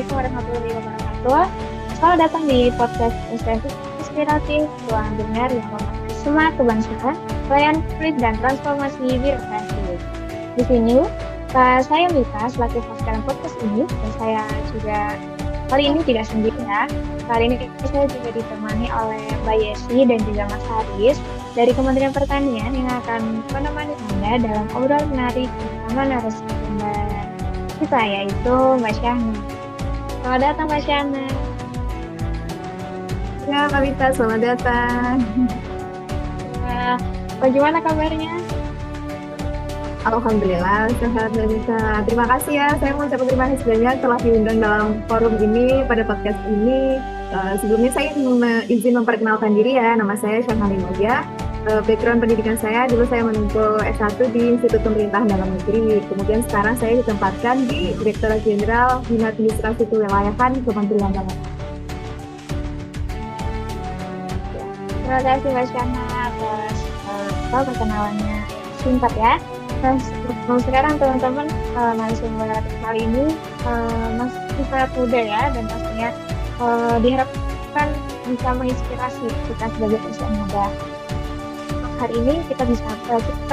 Assalamualaikum warahmatullahi wabarakatuh. Selamat datang di podcast Inspiratif, ruang dengar yang memakai semangat kebangsaan, pelayanan publik dan transformasi birokrasi. Di sini, saya Mita selaku host dalam podcast ini, dan saya juga kali ini tidak sendiri ya. Kali ini saya juga ditemani oleh Mbak Yesi dan juga Mas Haris dari Kementerian Pertanian yang akan menemani Anda dalam obrolan menarik bersama narasumber kita, yaitu Mbak Syahna. Selamat datang Mbak Syahna. Ya, Kak Vita, selamat datang. Nah, bagaimana kabarnya? Alhamdulillah, sehat Kak Vita. Terima kasih ya, saya mau ucapkan terima kasih banyak telah diundang dalam forum ini, pada podcast ini. Sebelumnya saya izin memperkenalkan diri ya, nama saya Syahna Limoja. Background pendidikan saya, dulu saya menempuh S1 di Institut Pemerintahan Dalam Negeri. Kemudian sekarang saya ditempatkan di Direktorat Jenderal Bina Administrasi Kewilayahan Kementerian Dalam Negeri. Terima kasih Mbak Syahna atas perkenalannya singkat ya. Nah, sekarang teman-teman narasumber kali ini masih sangat muda ya, dan pastinya diharapkan bisa menginspirasi kita sebagai usia muda. Hari ini kita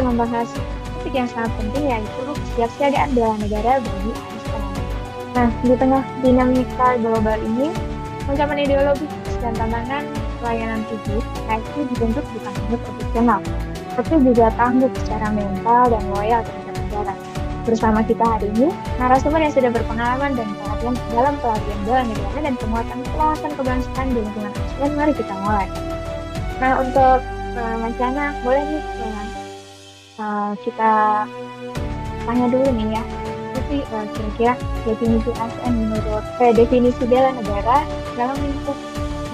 membahas topik yang sangat penting, yaitu kesiapsiagaan bela negara bagi ASN. Nah, di tengah dinamika global ini, ancaman ideologis dan tantangan pelayanan publik, ASN dibentuk bukan hanya profesional, tapi juga tangguh secara mental dan loyal terhadap negara. Bersama kita hari ini, narasumber yang sudah berpengalaman dan pelatihan dalam pelatihan bela negara dan penguatan kebangsaan di lingkungan ASN. Mari kita mulai. Nah, untuk Mas Jana, boleh nih kita tanya dulu nih ya. Jadi kira-kira definisi ASN menurut definisi bela negara dalam lingkup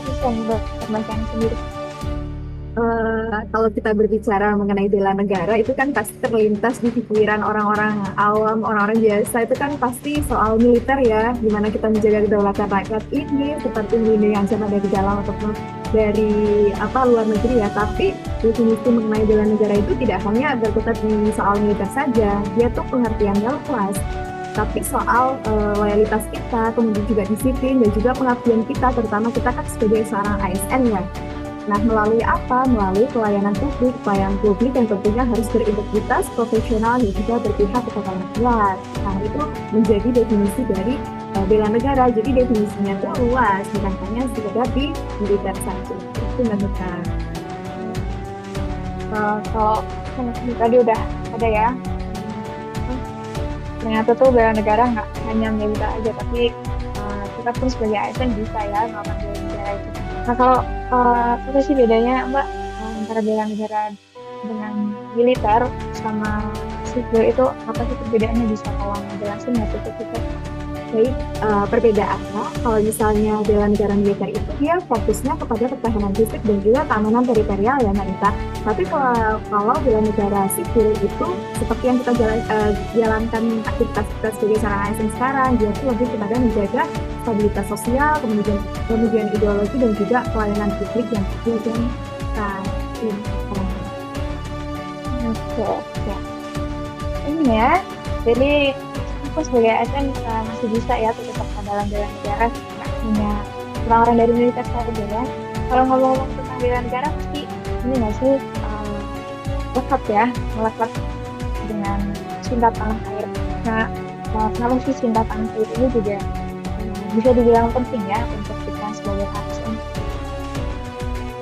ASN Mas Jana sendiri. Kalau kita berbicara mengenai bela negara, itu kan pasti terlintas di pikiran orang-orang awam, orang-orang biasa, itu kan pasti soal militer ya, gimana kita menjaga kedaulatan rakyat ini, seperti melindungi ancaman dari dalam ataupun dari luar negeri ya. Tapi definisi mengenai bela negara itu tidak hanya berkutat di soal militer saja, dia tuh pengertiannya luas. Tapi soal loyalitas kita, kemudian juga disiplin dan juga pengabdian kita, terutama kita kan sebagai seorang ASN ya. Nah, melalui apa? Melalui pelayanan publik yang tentunya harus berintegritas, profesional, dan juga berpihak kepada rakyat. Nah, itu menjadi definisi dari bela negara. Jadi definisinya itu luas, bukan hanya sekedar di militer saja. Itu benar. Kalau tadi udah ada ya, ternyata tuh bela negara nggak hanya militer aja, tapi kita pun sebagai ASN bisa ya melakukan bela negara itu. Nah, kalau apa sih bedanya Mbak antara bela negara dengan militer sama sipil itu, apa sih perbedaannya, bisa tolong jelasin nggak sih kita? Baik, perbedaannya kalau misalnya bela negara militer itu dia fokusnya kepada pertahanan fisik dan juga keamanan teritorial ya Mbak Nita. Tapi kalau bela negara sipil itu seperti yang kita jalankan aktivitas kita sebagai seorang ASN sekarang, dia itu lebih kepada menjaga stabilitas sosial, kemudian ideologi dan juga pelayanan publik yang kemudian Oke. Ini ya, jadi aku sebagai ASN masih bisa ya tetap dalam bela negara, nggak hanya orang-orang dari militer saja ya. Kalau ngomong-ngomong tentang bela negara, pasti ini nggak sih melekat dengan cinta tanah air. Nah, kenapa sih cinta tanah air ini juga bisa dibilang penting ya untuk kita sebagai ASN?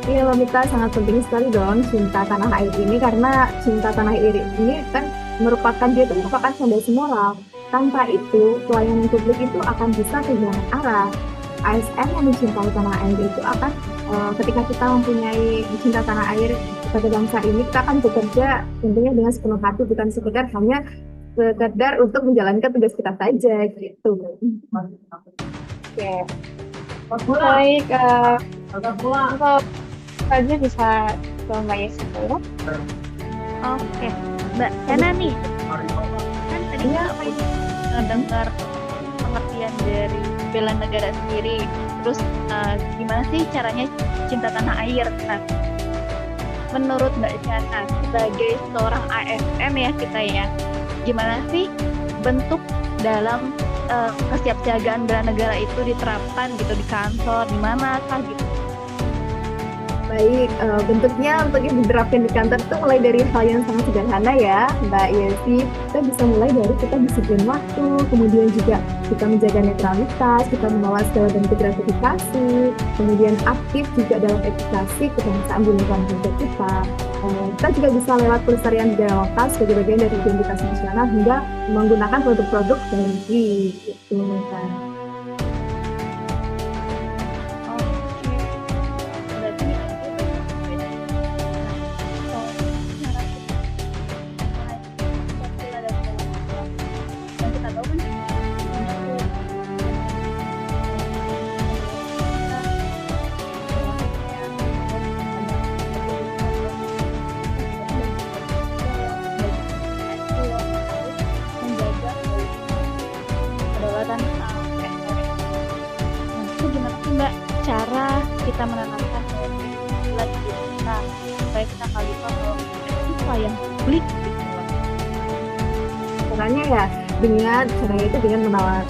Iya, Mita, sangat penting sekali dong cinta tanah air ini, karena cinta tanah air ini kan merupakan fondasi moral. Tanpa itu, pelayanan publik itu akan bisa kehilangan arah. ASN yang mencintai tanah air itu akan, ketika kita mempunyai cinta tanah air pada bangsa ini, kita akan bekerja tentunya dengan sepenuh hati, bukan sekedar untuk menjalankan tugas kita saja gitu. Oke. Baik, kalau aja bisa ke Mbak Yesi ya. Oke, Mbak Yana nih, kan tadinya dengar pengertian dari bela negara sendiri, terus gimana sih caranya cinta tanah air. Nah, menurut Mbak Yana sebagai seorang ASN ya kita ya, gimana sih bentuk dalam kesiapsiagaan bela negara itu diterapkan gitu di kantor, di mana kah gitu? Baik, bentuknya untuk yang diterapkan di kantor itu mulai dari hal yang sangat sederhana ya, Mbak Yesi. Kita bisa mulai dari kita disiplin waktu, kemudian juga kita menjaga netralitas, kita menolak segala bentuk gratifikasi, kemudian aktif juga dalam edukasi kebangsaan di lingkungan kerja kita. Kita juga bisa lewat pelestarian budaya lokal sebagai bagian dari identitas nasional hingga menggunakan produk-produk dalam negeri gitu kan. Oke, berarti ini ada beda. Nah, kalau cara kita mulai pancasila dan Pancasila, yang kita tahu kan banyak tuh kedaulatan teritori. Nah, itu gimana sih Mbak cara kita menanamkan Pancasila di diri kita supaya kita nggak lupa kalau kita itu pelayan publik gitu loh. Caranya ya dengan caranya itu dengan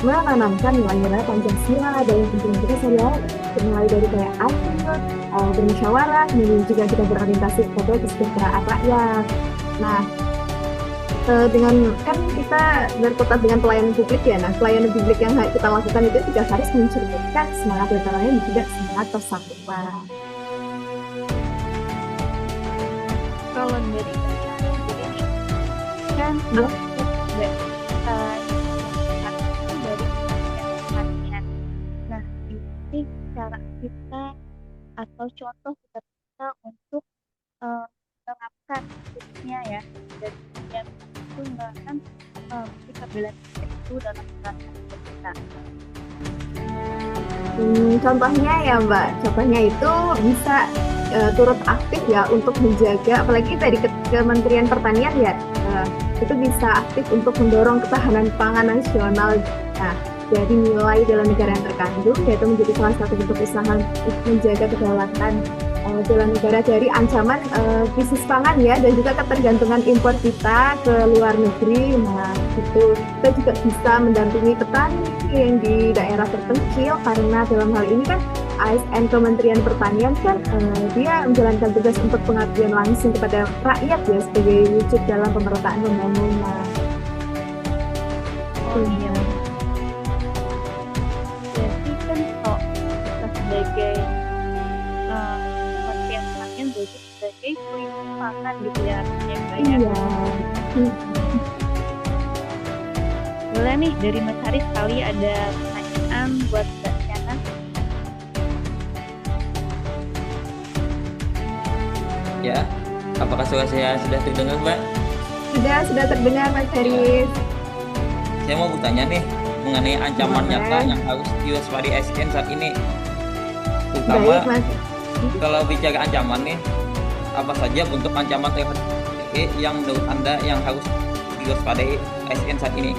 menanamkan nilai-nilai Pancasila dalam kehidupan kita sehari-hari, mulai dari kayak adil, bermusyawarah, kemudian juga kita berorientasi kepada kesejahteraan rakyat. Nah, dengan kan kita berkutat dengan pelayanan publik ya. Nah, pelayanan publik yang kita lakukan itu juga harus mencerminkan semangat netralnya dan juga semangat persatuan. Kalau dari kita sendiri nih kan Ya. dari pertanian. Nah, ini cara kita atau contoh kita untuk menerapkan khususnya ya dari yang itu menerapkan sikap bela negara itu dalam menjalankan tugas kita. Contohnya ya Mbak, contohnya itu bisa turut aktif ya untuk menjaga, apalagi dari Kementerian Pertanian ya, itu bisa aktif untuk mendorong ketahanan pangan nasional. Nah, dari nilai bela negara yang terkandung, yaitu menjadi salah satu bentuk usaha untuk menjaga kedaulatan bela negara dari ancaman krisis pangan ya, dan juga ketergantungan impor kita ke luar negeri. Nah, itu kita juga bisa mendampingi petani yang di daerah terpencil, karena dalam hal ini kan ASN Kementerian Pertanian kan dia menjalankan tugas untuk pengabdian langsung kepada rakyat ya, sebagai wujud dalam pemerataan pembangunan. Oh iya. Jadi kan kalau kita sebagai Kementerian Pertanian berarti sebagai pelindung pangan gitu ya artinya Mbak ya. Iya. Boleh nih dari Mas Haris kali ada pertanyaan buat Mbak Tiana. Ya, apakah suara saya sudah terdengar, Mbak? Sudah terdengar Mas Haris. Saya mau bertanya nih mengenai ancaman Boleh. nyata yang harus diwaspadai ASN saat ini. Baik Terutama Mas. kalau bicara ancaman nih, apa saja bentuk ancaman terhadap yang menurut Anda yang harus diwaspadai ASN saat ini?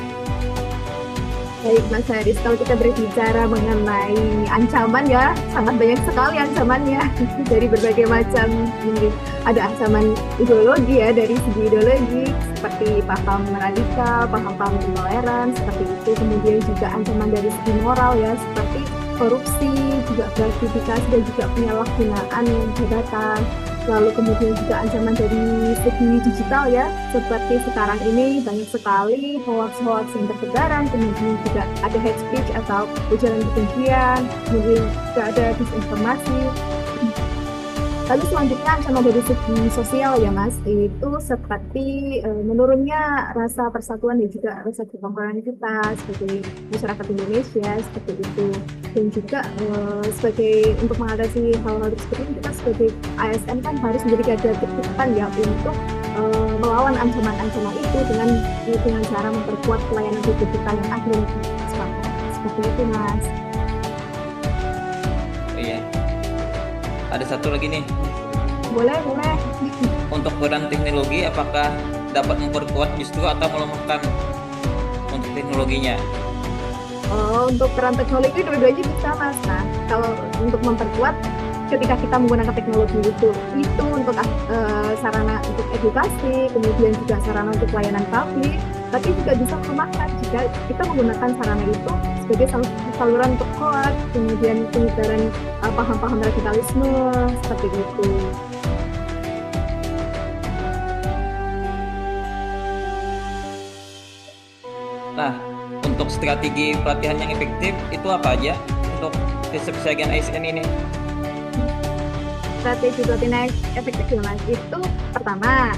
Baik Mas Haris, kalau kita berbicara mengenai ancaman ya, sangat banyak sekali ancamannya dari berbagai macam ini. Ada ancaman ideologi ya, dari segi ideologi seperti paham radikal, paham intoleran seperti itu. Kemudian juga ancaman dari segi moral ya, seperti korupsi, juga gratifikasi dan juga penyalahgunaan jabatan. Lalu kemudian juga ancaman dari segi digital ya, seperti sekarang ini banyak sekali hoax-hoax yang bertebaran, kemudian juga ada hate speech atau ujaran kebencian, kemudian juga ada disinformasi. Lalu selanjutnya ancaman dari segi sosial ya Mas, itu seperti menurunnya rasa persatuan dan juga rasa kekompakan kita sebagai masyarakat Indonesia seperti itu. Dan juga sebagai untuk mengatasi hal-hal seperti ini, kita sebagai ASN kan harus menjadi garda terdepan ya untuk melawan ancaman-ancaman itu dengan cara memperkuat pelayanan publik kita yang adil dan transparan. Seperti itu Mas. Oh iya. Ada satu lagi nih, Boleh. untuk peran teknologi apakah dapat memperkuat justru atau melemahkan untuk teknologinya? Untuk peran teknologi dua-duanya bisa Mas. Nah, kalau untuk memperkuat ketika kita menggunakan teknologi itu untuk sarana untuk edukasi, kemudian juga sarana untuk pelayanan publik, tapi juga bisa melemahkan jika kita menggunakan sarana itu sebagai saluran untuk hoax, kemudian penyebaran paham-paham radikalisme seperti itu. Nah, untuk strategi pelatihan yang efektif itu apa aja untuk kesiapsiagaan ASN ini? Strategi pelatihan efektif ya Mas, itu pertama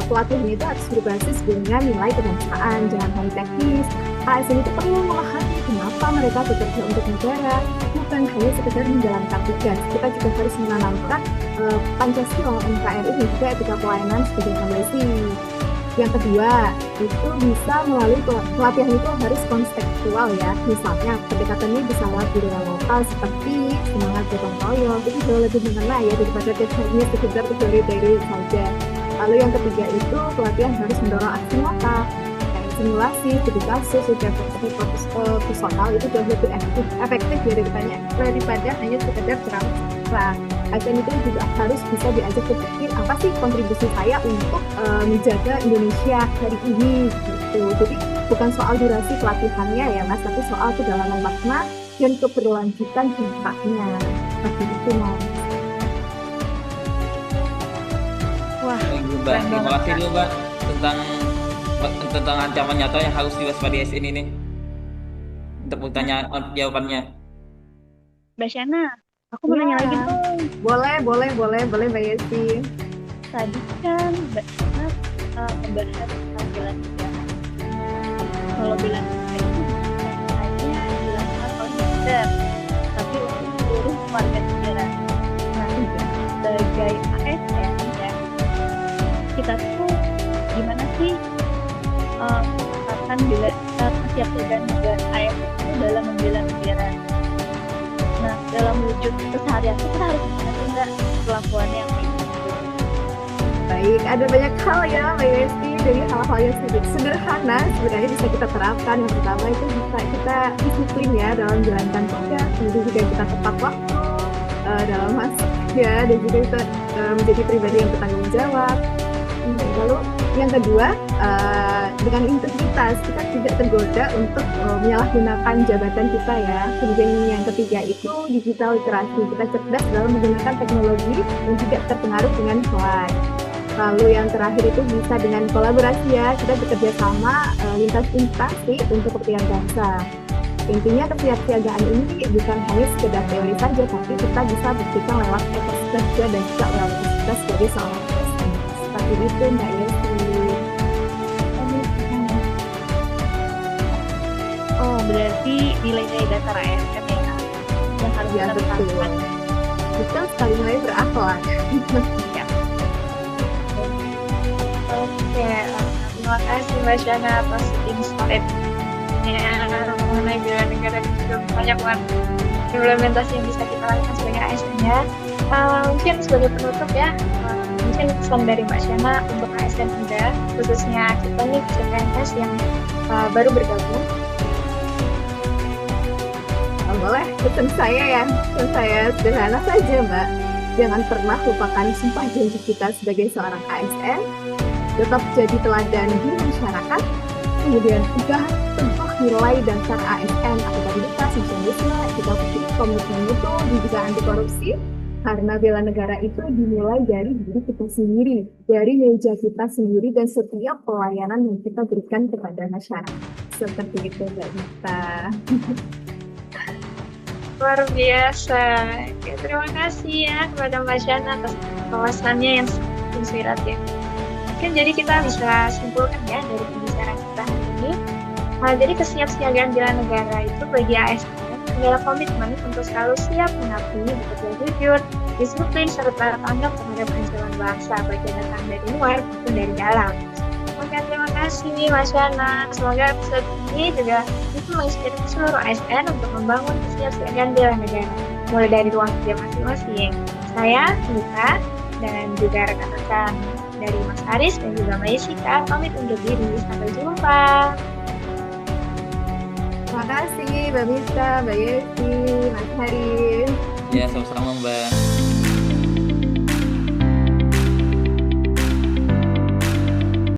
pelatihan itu harus berbasis dengan nilai kebangsaan, jangan hanya teknis. ASN itu perlu memahami kenapa mereka bekerja untuk negara, bukan hanya sekedar menjalankan tugas. Kita juga harus menanamkan Pancasila, NKRI, dan juga etika pelayanan sebagai fondasi. Yang kedua, itu bisa melalui pelatihan itu harus konseptual ya. Misalnya, pendekatannya bisa lewat budaya lokal seperti semangat gotong royong, itu jauh lebih mengena ya daripada hanya sekedar teori saja. Lalu yang ketiga itu pelatihan harus mendorong aksi nyata, kayak simulasi, studi kasus, ujian personal itu jauh lebih efektif daripada hanya sekedar ceramah. ASN itu juga harus bisa diajak berpikir apa sih kontribusi saya untuk menjaga Indonesia hari ini gitu. Jadi bukan soal durasi pelatihannya ya Mas, tapi soal kedalaman makna dan keberlanjutan dampaknya. Seperti itu Mas. Wah, Mbak, keren terima banget, kasih Kak. dulu Mbak tentang ancaman nyata yang harus diwaspadai ASN ini. Untuk bertanya jawabannya. Mbak Shana, aku mau nanya lagi dong. Boleh Mbak Yesi. Tadi kan Mbak Shana membahas tentang bela negara. Kalau bela negara itu bukan hanya dilakukan oleh militer, tapi untuk seluruh warga negara. Nah, sebagai ASN ya, kita tuh gimana sih akan kesiapsiagaan negara ASN itu dalam membela negara? Nah, dalam wujud keseharian kita harus gimana sih Mbak perlakuannya yang kayak gitu? Baik, ada banyak hal ya Mbak Yesi, dari hal-hal yang sederhana sebenarnya bisa kita terapkan. Yang pertama itu bisa kita disiplin ya dalam menjalankan tugas, kemudian juga kita tepat waktu dalam masak ya, dan juga kita menjadi pribadi yang bertanggung jawab. Lalu yang kedua, dengan integritas kita tidak tergoda untuk menyalahgunakan jabatan kita ya. Kemudian yang ketiga itu digital literasi, kita cerdas dalam menggunakan teknologi dan tidak terpengaruh dengan hoax. Lalu yang terakhir itu bisa dengan kolaborasi ya, kita bekerja sama lintas instansi untuk kepentingan bangsa. Intinya kesiapsiagaan ini bukan hanya sekedar teori saja, tapi kita bisa buktikan lewat kapasitas dan juga lewat kapasitas sebagai seorang ASN. Seperti itu Mbak Yesi. Oh, berarti nilai-nilai dasar ASN ya yang harus Ya kita betul. tetapkan. Betul sekali, mulai berakhlak. Ya. Oke, terima kasih Mbak Shana atas insight-nya mengenai bela negara dan juga banyak banget implementasi yang bisa kita lakukan sebagai ASN ya. Mungkin sebagai penutup ya, mungkin pesan dari Mbak Shana untuk ASN muda, khususnya kita nih CPNS yang baru bergabung. Boleh, pesan saya sederhana saja Mbak. Jangan pernah lupakan sumpah janji kita sebagai seorang ASN. Tetap jadi teladan di masyarakat. Kemudian juga teguh nilai dasar ASN, akuntabilitas, sosialisme, etika publik, komitmen mutu, dan juga anti korupsi. Karena bela negara itu dimulai dari diri kita sendiri, dari meja kita sendiri, dan setiap pelayanan yang kita berikan kepada masyarakat. Seperti itu Mbak Dita. Luar biasa. Oke, terima kasih ya kepada Mbak Shana atas wawasannya yang sangat inspiratif. Mungkin jadi kita bisa simpulkan ya dari pembicaraan kita hari ini. Jadi kesiapsiagaan bela negara itu bagi ASN adalah komitmen untuk selalu siap mengabdi, bekerja jujur, disiplin, serta tanggap terhadap ancaman bangsa, baik yang datang dari luar maupun dari dalam. Oke, terima kasih Mas Shana. Semoga episode ini juga bisa menginspirasi seluruh ASN untuk membangun kesiapsiagaan bela negara, mulai dari ruang kerja masing-masing. Saya, Nita, dan juga rekan-rekan dari Mas Haris dan juga Mbak Yesika pamit undur diri. Sampai jumpa. Terima kasih Mbak Mista, Mbak Yesi, Mas Haris. Ya, sama-sama Mbak.